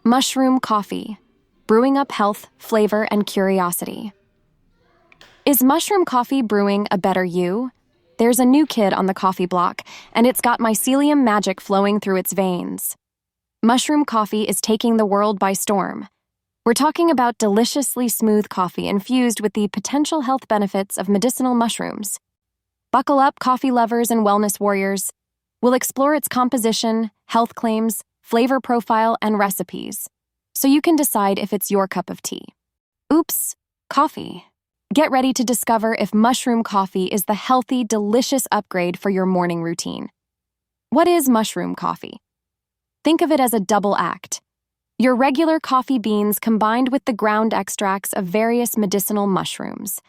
Mushroom coffee, brewing up health, flavor, and curiosity. Is mushroom coffee brewing a better you? There's a new kid on the coffee block, and it's got mycelium magic flowing through its veins. Mushroom coffee is taking the world by storm. We're talking about deliciously smooth coffee infused with the potential health benefits of medicinal mushrooms. Buckle up, coffee lovers and wellness warriors. We'll explore its composition, health claims, flavor profile, and recipes, so you can decide if it's your cup of tea. Oops, coffee. Get ready to discover if mushroom coffee is the healthy, delicious upgrade for your morning routine. What is mushroom coffee? Think of it as a double act. Your regular coffee beans combined with the ground extracts of various medicinal mushrooms.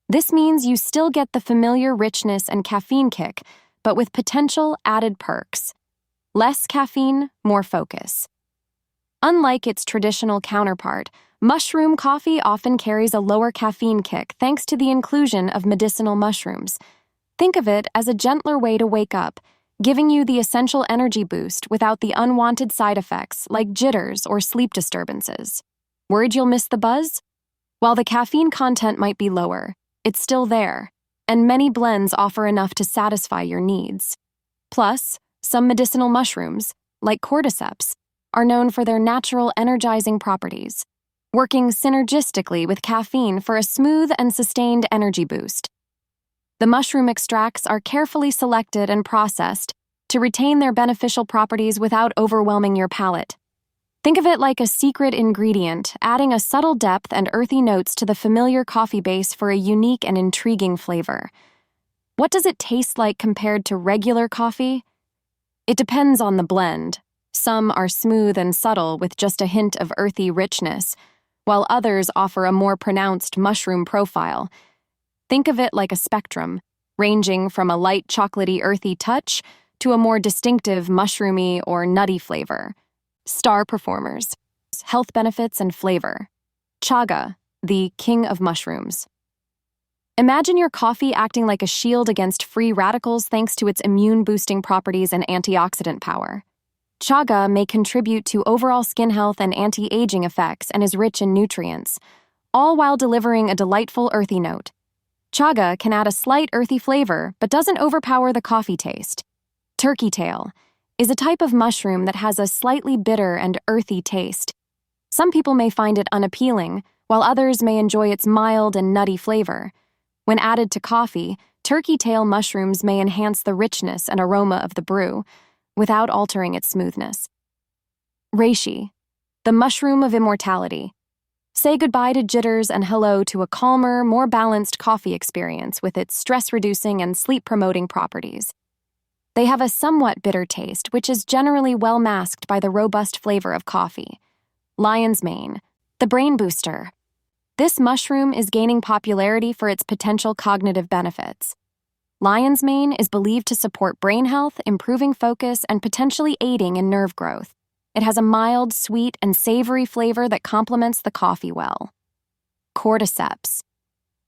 This means you still get the familiar richness and caffeine kick, but with potential added perks. Less caffeine, more focus. Unlike its traditional counterpart, mushroom coffee often carries a lower caffeine kick thanks to the inclusion of medicinal mushrooms. Think of it as a gentler way to wake up, giving you the essential energy boost without the unwanted side effects like jitters or sleep disturbances. Worried you'll miss the buzz? While the caffeine content might be lower, it's still there, and many blends offer enough to satisfy your needs. Plus, some medicinal mushrooms, like cordyceps, are known for their natural energizing properties, working synergistically with caffeine for a smooth and sustained energy boost. The mushroom extracts are carefully selected and processed to retain their beneficial properties without overwhelming your palate. Think of it like a secret ingredient, adding a subtle depth and earthy notes to the familiar coffee base for a unique and intriguing flavor. What does it taste like compared to regular coffee? It depends on the blend. Some are smooth and subtle with just a hint of earthy richness, while others offer a more pronounced mushroom profile. Think of it like a spectrum, ranging from a light chocolatey earthy touch to a more distinctive mushroomy or nutty flavor. Star performers, health benefits and flavor. Chaga, the king of mushrooms. Imagine your coffee acting like a shield against free radicals thanks to its immune-boosting properties and antioxidant power. Chaga may contribute to overall skin health and anti-aging effects and is rich in nutrients, all while delivering a delightful earthy note. Chaga can add a slight earthy flavor but doesn't overpower the coffee taste. Turkey tail is a type of mushroom that has a slightly bitter and earthy taste. Some people may find it unappealing, while others may enjoy its mild and nutty flavor. When added to coffee, turkey tail mushrooms may enhance the richness and aroma of the brew, without altering its smoothness. Reishi, the mushroom of immortality. Say goodbye to jitters and hello to a calmer, more balanced coffee experience with its stress-reducing and sleep-promoting properties. They have a somewhat bitter taste, which is generally well masked by the robust flavor of coffee. Lion's mane, the brain booster. This mushroom is gaining popularity for its potential cognitive benefits. Lion's mane is believed to support brain health, improving focus, and potentially aiding in nerve growth. It has a mild, sweet, and savory flavor that complements the coffee well. Cordyceps.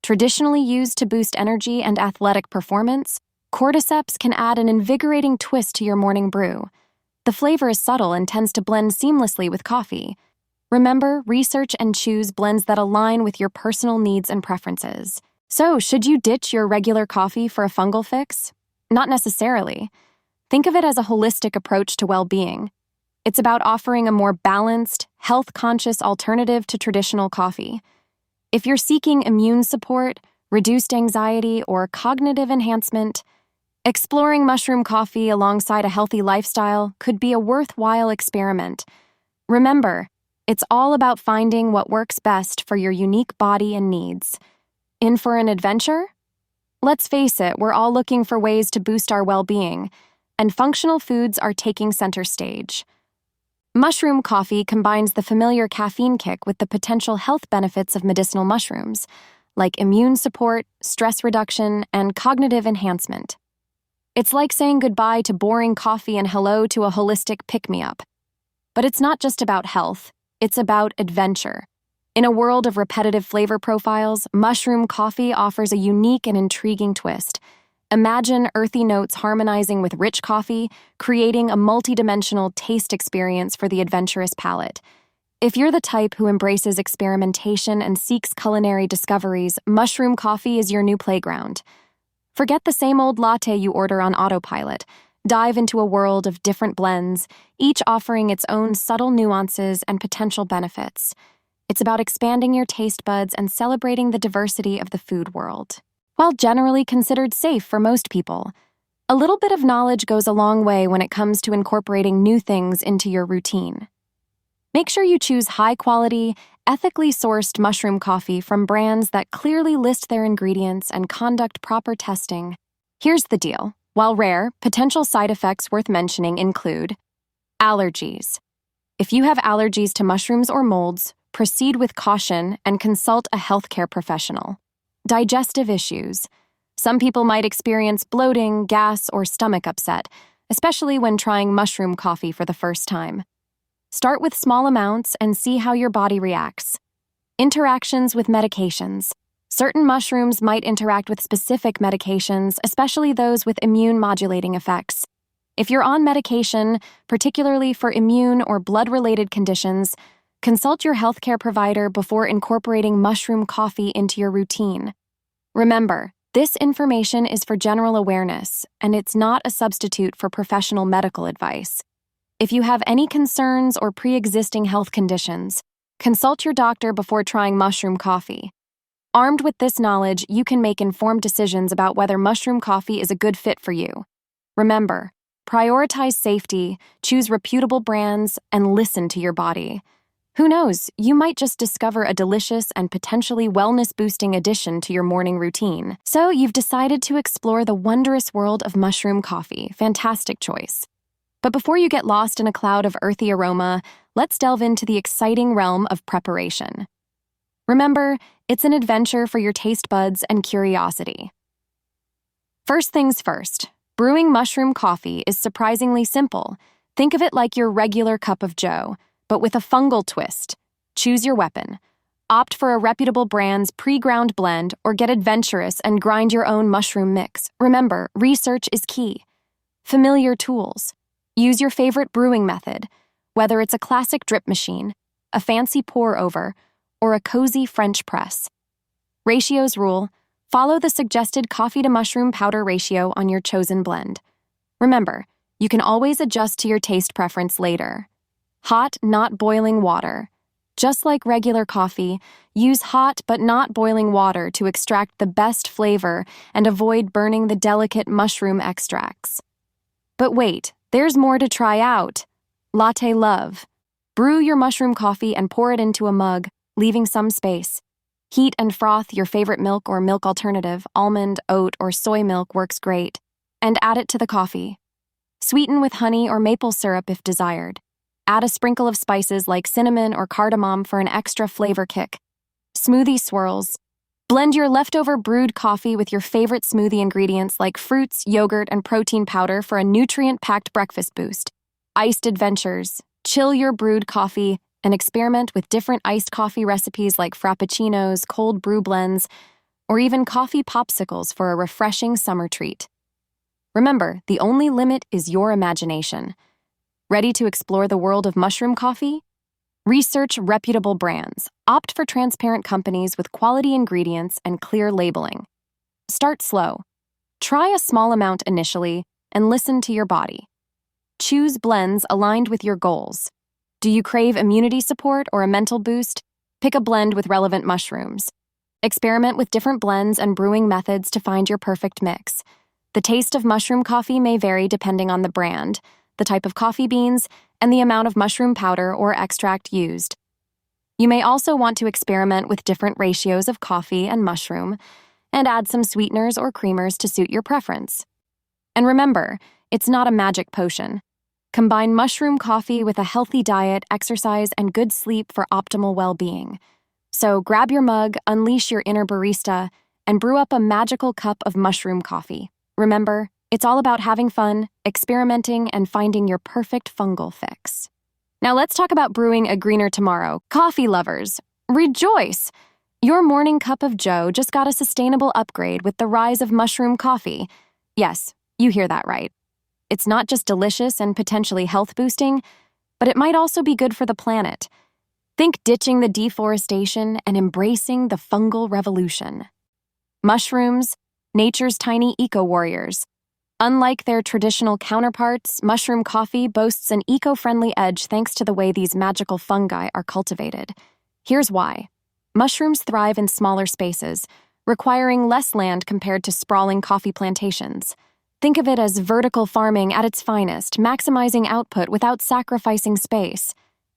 Traditionally used to boost energy and athletic performance, cordyceps can add an invigorating twist to your morning brew. The flavor is subtle and tends to blend seamlessly with coffee. Remember, research and choose blends that align with your personal needs and preferences. So, should you ditch your regular coffee for a fungal fix? Not necessarily. Think of it as a holistic approach to well-being. It's about offering a more balanced, health-conscious alternative to traditional coffee. If you're seeking immune support, reduced anxiety, or cognitive enhancement, exploring mushroom coffee alongside a healthy lifestyle could be a worthwhile experiment. Remember, it's all about finding what works best for your unique body and needs. In for an adventure? Let's face it, we're all looking for ways to boost our well-being, and functional foods are taking center stage. Mushroom coffee combines the familiar caffeine kick with the potential health benefits of medicinal mushrooms, like immune support, stress reduction, and cognitive enhancement. It's like saying goodbye to boring coffee and hello to a holistic pick-me-up. But it's not just about health, it's about adventure. In a world of repetitive flavor profiles, mushroom coffee offers a unique and intriguing twist. Imagine earthy notes harmonizing with rich coffee, creating a multidimensional taste experience for the adventurous palate. If you're the type who embraces experimentation and seeks culinary discoveries, mushroom coffee is your new playground. Forget the same old latte you order on autopilot. Dive into a world of different blends, each offering its own subtle nuances and potential benefits. It's about expanding your taste buds and celebrating the diversity of the food world. While generally considered safe for most people, a little bit of knowledge goes a long way when it comes to incorporating new things into your routine. Make sure you choose high-quality, ethically sourced mushroom coffee from brands that clearly list their ingredients and conduct proper testing. Here's the deal. While rare, potential side effects worth mentioning include allergies. If you have allergies to mushrooms or molds, proceed with caution and consult a healthcare professional. Digestive issues. Some people might experience bloating, gas, or stomach upset, especially when trying mushroom coffee for the first time. Start with small amounts and see how your body reacts. Interactions with medications. Certain mushrooms might interact with specific medications, especially those with immune-modulating effects. If you're on medication, particularly for immune or blood-related conditions, consult your healthcare provider before incorporating mushroom coffee into your routine. Remember, this information is for general awareness, and it's not a substitute for professional medical advice. If you have any concerns or pre-existing health conditions, consult your doctor before trying mushroom coffee. Armed with this knowledge, you can make informed decisions about whether mushroom coffee is a good fit for you. Remember, prioritize safety, choose reputable brands, and listen to your body. Who knows, you might just discover a delicious and potentially wellness-boosting addition to your morning routine. So you've decided to explore the wondrous world of mushroom coffee. Fantastic choice. But before you get lost in a cloud of earthy aroma, let's delve into the exciting realm of preparation. Remember, it's an adventure for your taste buds and curiosity. First things first, brewing mushroom coffee is surprisingly simple. Think of it like your regular cup of joe, but with a fungal twist. Choose your weapon. Opt for a reputable brand's pre-ground blend or get adventurous and grind your own mushroom mix. Remember, research is key. Familiar tools. Use your favorite brewing method, whether it's a classic drip machine, a fancy pour-over, or a cozy French press. Ratios rule. Follow the suggested coffee-to-mushroom powder ratio on your chosen blend. Remember, you can always adjust to your taste preference later. Hot, not boiling water. Just like regular coffee, use hot but not boiling water to extract the best flavor and avoid burning the delicate mushroom extracts. But wait, there's more to try out. Latte love. Brew your mushroom coffee and pour it into a mug, leaving some space. Heat and froth your favorite milk or milk alternative, almond, oat, or soy milk works great, and add it to the coffee. Sweeten with honey or maple syrup if desired. Add a sprinkle of spices like cinnamon or cardamom for an extra flavor kick. Smoothie swirls. Blend your leftover brewed coffee with your favorite smoothie ingredients like fruits, yogurt, and protein powder for a nutrient-packed breakfast boost. Iced adventures. Chill your brewed coffee and experiment with different iced coffee recipes like frappuccinos, cold brew blends, or even coffee popsicles for a refreshing summer treat. Remember, the only limit is your imagination. Ready to explore the world of mushroom coffee? Research reputable brands. Opt for transparent companies with quality ingredients and clear labeling. Start slow. Try a small amount initially and listen to your body. Choose blends aligned with your goals. Do you crave immunity support or a mental boost? Pick a blend with relevant mushrooms. Experiment with different blends and brewing methods to find your perfect mix. The taste of mushroom coffee may vary depending on the brand, the type of coffee beans, and the amount of mushroom powder or extract used. You may also want to experiment with different ratios of coffee and mushroom, and add some sweeteners or creamers to suit your preference. And remember, it's not a magic potion. Combine mushroom coffee with a healthy diet, exercise, and good sleep for optimal well-being. So grab your mug, unleash your inner barista, and brew up a magical cup of mushroom coffee. Remember, it's all about having fun, experimenting, and finding your perfect fungal fix. Now let's talk about brewing a greener tomorrow. Coffee lovers, rejoice! Your morning cup of joe just got a sustainable upgrade with the rise of mushroom coffee. Yes, you hear that right. It's not just delicious and potentially health-boosting, but it might also be good for the planet. Think ditching the deforestation and embracing the fungal revolution. Mushrooms, nature's tiny eco-warriors. Unlike their traditional counterparts, mushroom coffee boasts an eco-friendly edge thanks to the way these magical fungi are cultivated. Here's why. Mushrooms thrive in smaller spaces, requiring less land compared to sprawling coffee plantations. Think of it as vertical farming at its finest, maximizing output without sacrificing space.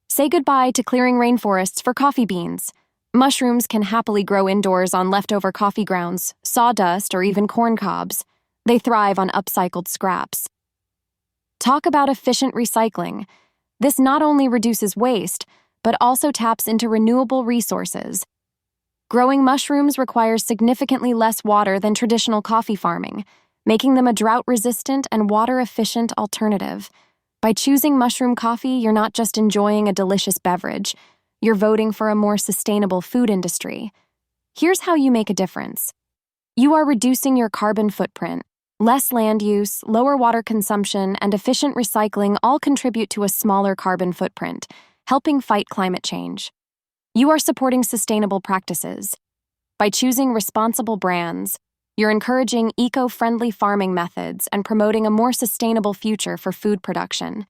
Say goodbye to clearing rainforests for coffee beans. Mushrooms can happily grow indoors on leftover coffee grounds, sawdust, or even corn cobs. They thrive on upcycled scraps. Talk about efficient recycling. This not only reduces waste, but also taps into renewable resources. Growing mushrooms requires significantly less water than traditional coffee farming, making them a drought-resistant and water-efficient alternative. By choosing mushroom coffee, you're not just enjoying a delicious beverage, you're voting for a more sustainable food industry. Here's how you make a difference. You are reducing your carbon footprint. Less land use, lower water consumption, and efficient recycling all contribute to a smaller carbon footprint, helping fight climate change. You are supporting sustainable practices. By choosing responsible brands, you're encouraging eco-friendly farming methods and promoting a more sustainable future for food production.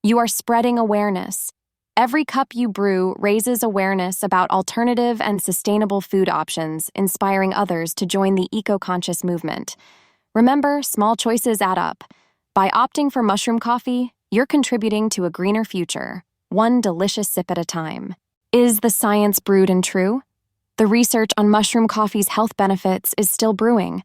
You are spreading awareness. Every cup you brew raises awareness about alternative and sustainable food options, inspiring others to join the eco-conscious movement. Remember, small choices add up. By opting for mushroom coffee, you're contributing to a greener future, one delicious sip at a time. Is the science brewed and true? The research on mushroom coffee's health benefits is still brewing.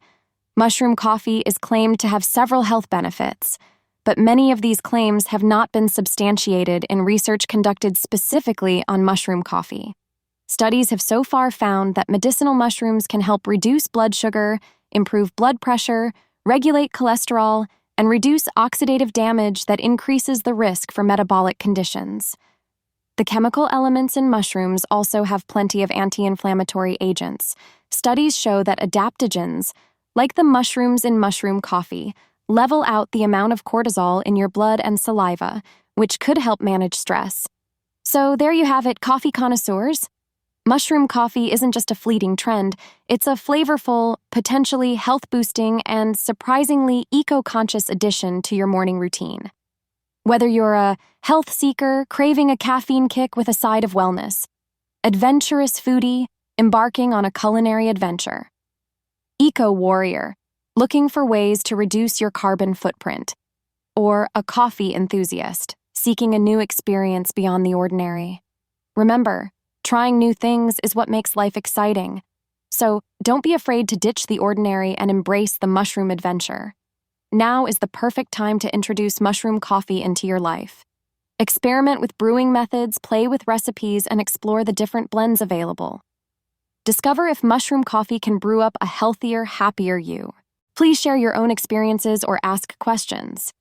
Mushroom coffee is claimed to have several health benefits, but many of these claims have not been substantiated in research conducted specifically on mushroom coffee. Studies have so far found that medicinal mushrooms can help reduce blood sugar, improve blood pressure, regulate cholesterol, and reduce oxidative damage that increases the risk for metabolic conditions. The chemical elements in mushrooms also have plenty of anti-inflammatory agents. Studies show that adaptogens, like the mushrooms in mushroom coffee, level out the amount of cortisol in your blood and saliva, which could help manage stress. So there you have it, coffee connoisseurs. Mushroom coffee isn't just a fleeting trend, it's a flavorful, potentially health-boosting, and surprisingly eco-conscious addition to your morning routine. Whether you're a health seeker craving a caffeine kick with a side of wellness, adventurous foodie embarking on a culinary adventure, eco-warrior looking for ways to reduce your carbon footprint, or a coffee enthusiast seeking a new experience beyond the ordinary. Remember, trying new things is what makes life exciting. So don't be afraid to ditch the ordinary and embrace the mushroom adventure. Now is the perfect time to introduce mushroom coffee into your life. Experiment with brewing methods, play with recipes, and explore the different blends available. Discover if mushroom coffee can brew up a healthier, happier you. Please share your own experiences or ask questions.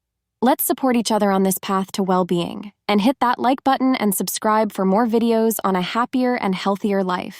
Let's support each other on this path to well-being, and hit that like button and subscribe for more videos on a happier and healthier life.